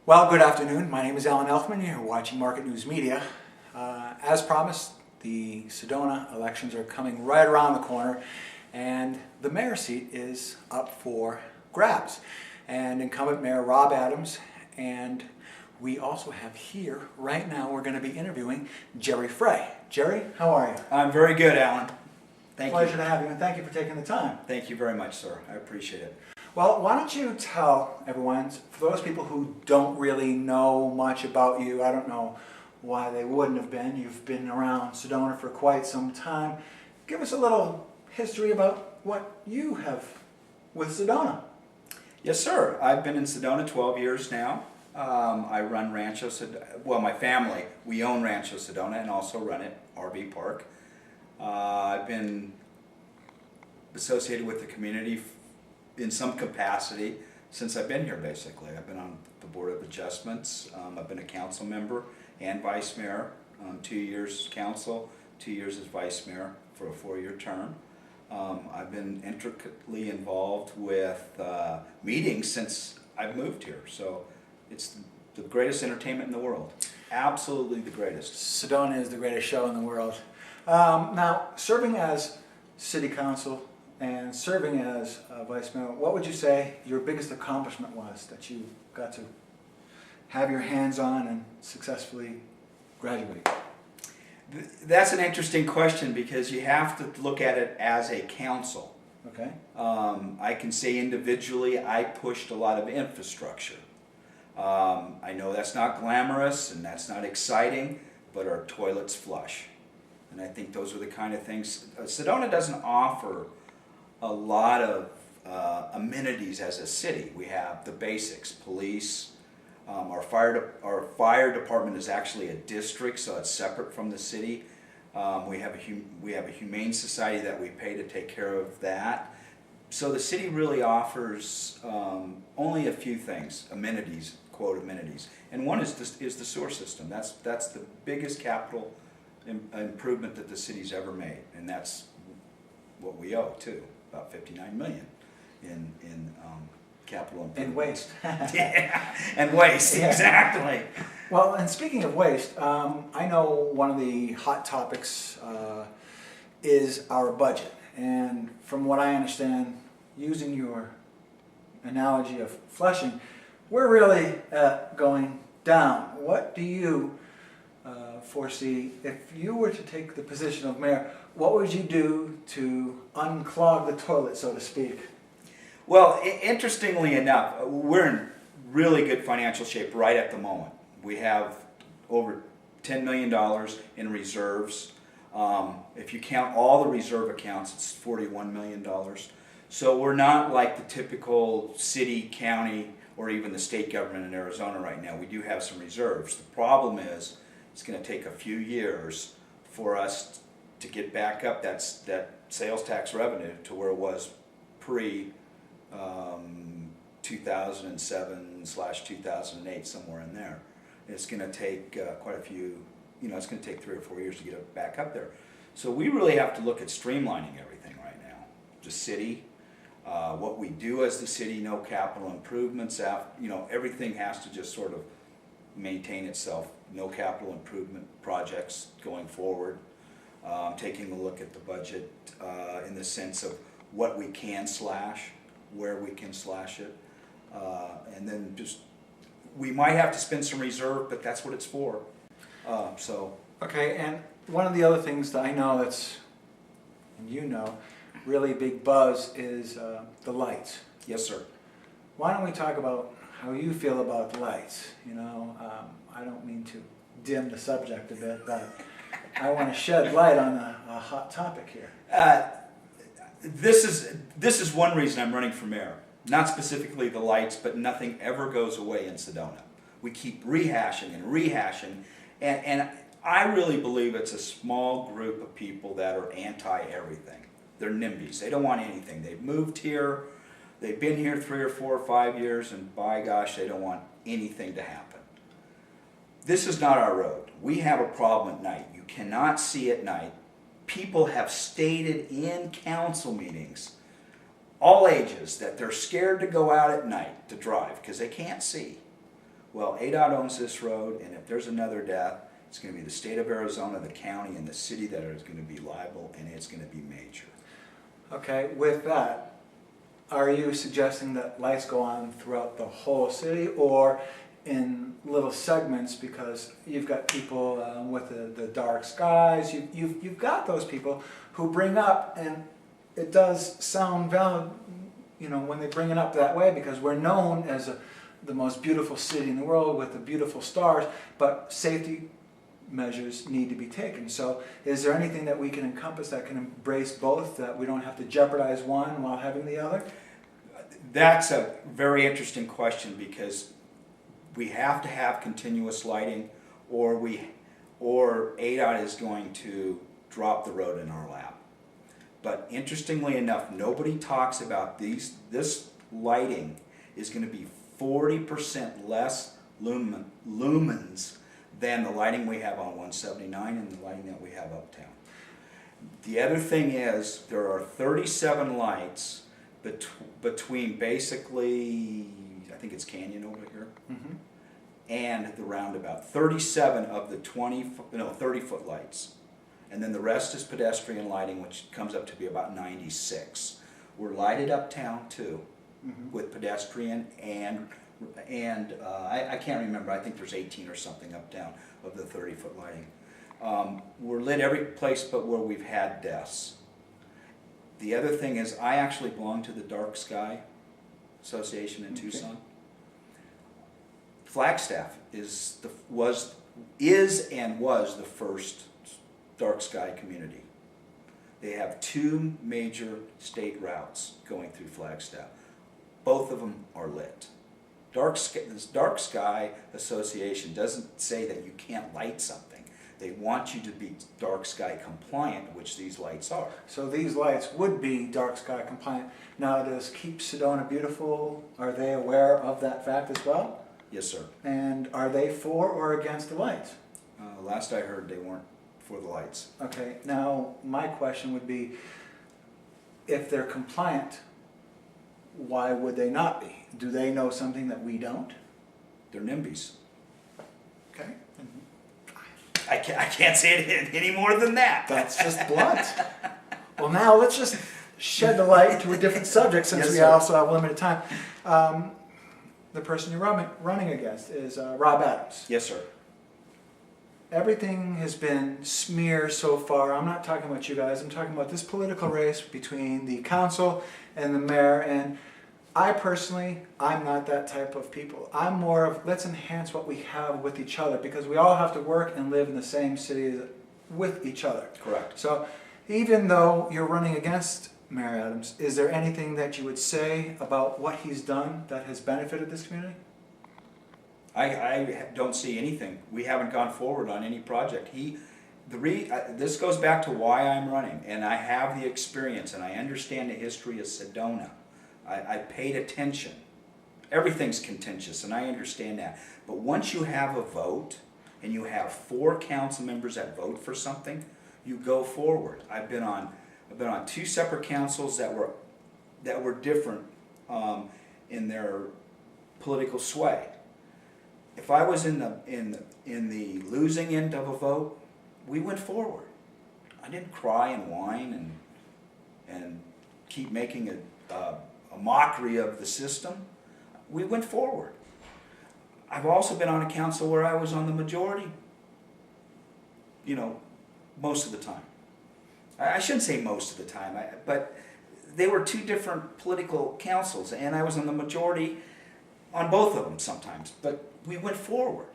Well, good afternoon. My name is Alan Elfman. You're watching Market News Media. As promised, the Sedona elections are coming right around the corner, and the mayor's seat is up for grabs. And incumbent Mayor Rob Adams, and we also have here, right now, we're going to be interviewing Jerry Frey. Jerry, how are you? I'm very good, Alan. Thank you. Pleasure to have you, and thank you for taking the time. Thank you very much, sir. I appreciate it. Well, why don't you tell everyone, for those people who don't really know much about you, I don't know why they wouldn't have been, you've been around Sedona for quite some time, give us a little history about what you have with Sedona. Yes, sir. I've been in Sedona 12 years now. I run Rancho Sedona, well, my family, we own Rancho Sedona and also run it, RV Park. I've been associated with the community in some capacity since I've been here, basically. I've been on the Board of Adjustments. I've been a council member and vice mayor, 2 years council, 2 years as vice mayor for a 4-year term. I've been intricately involved with meetings since I've moved here. So it's the greatest entertainment in the world. Absolutely the greatest. Sedona is the greatest show in the world. Now, serving as city council and serving as vice mayor, what would you say your biggest accomplishment was that you got to have your hands on and successfully graduate? That's an interesting question because you have to look at it as a council. Okay. I can say individually I pushed a lot of infrastructure. I know that's not glamorous and that's not exciting, but our toilets flush. And I think those are the kind of things. Sedona doesn't offer a lot of amenities as a city. We have the basics, police. Our fire department is actually a district, so it's separate from the city. We have a humane society that we pay to take care of that. So the city really offers only a few things, amenities, quote amenities, and one is the sewer system. That's the biggest capital improvement that the city's ever made, and that's what we owe too. About $59 million in capital improvement. And waste. Yeah, and waste, yeah. Exactly. Well, and speaking of waste, I know one of the hot topics is our budget. And from what I understand, using your analogy of flushing, we're really going down. What do you foresee if you were to take the position of mayor? What would you do to unclog the toilet, so to speak? Well, interestingly enough, we're in really good financial shape right at the moment. We have over $10 million in reserves. If you count all the reserve accounts, it's $41 million. So we're not like the typical city, county, or even the state government in Arizona right now. We do have some reserves. The problem is it's going to take a few years for us to get back up that sales tax revenue to where it was pre 2007/2008, somewhere in there. It's going to take quite a few, it's going to take 3 or 4 years to get it back up there. So we really have to look at streamlining everything right now. The city, what we do as the city, no capital improvements, everything has to just sort of maintain itself. No capital improvement projects going forward. Taking a look at the budget in the sense of what we can slash, where we can slash it, and then just we might have to spend some reserve, but that's what it's for. Okay, and one of the other things that I know really big buzz is the lights. Yes, sir. Why don't we talk about how you feel about the lights? I don't mean to dim the subject a bit, but I want to shed light on a hot topic here. This is one reason I'm running for mayor. Not specifically the lights, but nothing ever goes away in Sedona. We keep rehashing and rehashing, and I really believe it's a small group of people that are anti-everything. They're NIMBYs. They don't want anything. They've moved here, they've been here 3 or 4 or 5 years, and by gosh, they don't want anything to happen. This is not our road. We have a problem at night. You cannot see at night. People have stated in council meetings, all ages, that they're scared to go out at night to drive because they can't see. Well, ADOT owns this road, and if there's another death, it's going to be the state of Arizona, the county, and the city that is going to be liable, and it's going to be major. Okay, with that, are you suggesting that lights go on throughout the whole city or in little segments, because you've got people with the dark skies, you've got those people who bring up, and it does sound valid, you know, when they bring it up that way, because we're known as the most beautiful city in the world with the beautiful stars, but safety measures need to be taken. So is there anything that we can encompass that can embrace both, that we don't have to jeopardize one while having the other? That's a very interesting question, because we have to have continuous lighting, or ADOT is going to drop the road in our lap. But interestingly enough, nobody talks about this lighting is going to be 40% less lumens than the lighting we have on 179 and the lighting that we have uptown. The other thing is, there are 37 lights between basically, I think it's Canyon over here, and the roundabout. 37 of the 30-foot lights. And then the rest is pedestrian lighting, which comes up to be about 96. We're lighted uptown too, with pedestrian and I can't remember, I think there's 18 or something uptown of the 30-foot lighting. We're lit every place but where we've had deaths. The other thing is, I actually belong to the Dark Sky Association in Tucson. Flagstaff was the first dark sky community. They have 2 major state routes going through Flagstaff. Both of them are lit. This Dark Sky Association doesn't say that you can't light something. They want you to be dark sky compliant, which these lights are. So these lights would be dark sky compliant. Now, does Keep Sedona Beautiful, are they aware of that fact as well? Yes, sir. And are they for or against the lights? Last I heard, they weren't for the lights. Okay, now my question would be, if they're compliant, why would they not be? Do they know something that we don't? They're NIMBYs. Okay. I can't say it any more than that. That's just blunt. Well, now let's just shed the light to a different subject, since Yes, we sir. also have limited time. The person you're running against is Rob Adams. Yes, sir. Everything has been smear so far. I'm not talking about you guys. I'm talking about this political race between the council and the mayor. And I personally, I'm not that type of people. I'm more of, let's enhance what we have with each other, because we all have to work and live in the same city with each other. Correct. So even though you're running against Mayor Adams, is there anything that you would say about what he's done that has benefited this community? I don't see anything. We haven't gone forward on any project. This goes back to why I'm running, and I have the experience, and I understand the history of Sedona. I paid attention. Everything's contentious, and I understand that. But once you have a vote, and you have 4 council members that vote for something, you go forward. I've been on 2 separate councils that were different in their political sway. If I was in the losing end of a vote, we went forward. I didn't cry and whine and keep making a mockery of the system. We went forward. I've also been on a council where I was on the majority, most of the time. I shouldn't say most of the time, but they were 2 different political councils, and I was on the majority on both of them sometimes, but we went forward.